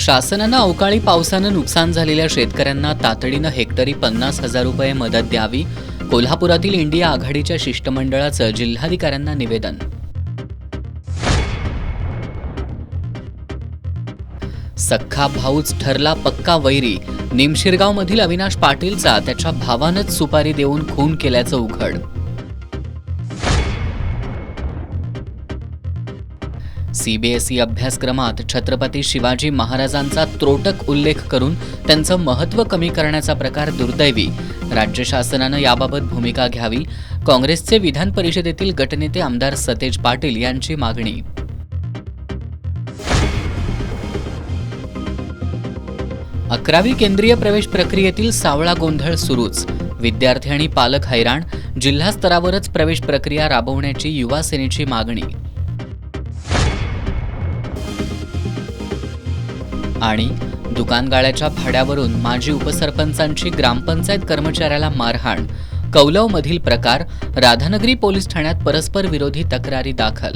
शासनानं अवकाळी पावसानं नुकसान झालेल्या शेतकऱ्यांना तातडीनं हेक्टरी 50,000 रुपये मदत द्यावी. कोल्हापुरातील इंडिया आघाडीच्या शिष्टमंडळाचं जिल्हाधिकाऱ्यांना निवेदन. सख्खा भाऊच ठरला पक्का वैरी. निमशिरगावमधील अविनाश पाटीलचा त्याच्या भावानंच सुपारी देऊन खून केल्याचं उघड. सीबीएसई अभ्यासक्रमात छत्रपती शिवाजी महाराजांचा त्रोटक उल्लेख करून त्यांचं महत्त्व कमी करण्याचा प्रकार दुर्दैवी. राज्य शासनानं याबाबत भूमिका घ्यावी. काँग्रेसचे विधान परिषदेतील गटनेते आमदार सतेज पाटील यांची मागणी. अकरावी केंद्रीय प्रवेश प्रक्रियेतील सावळा गोंधळ सुरूच. विद्यार्थी आणि पालक हैराण. जिल्हा स्तरावरच प्रवेश प्रक्रिया राबवण्याची युवा सेनेची मागणी. आणि दुकानगाळ्याच्या भाड्यावरून माजी उपसरपंचांची ग्रामपंचायत कर्मचाऱ्याला मारहाण. कौलवमधील प्रकार. राधानगरी पोलीस ठाण्यात परस्पर विरोधी तक्रारी दाखल.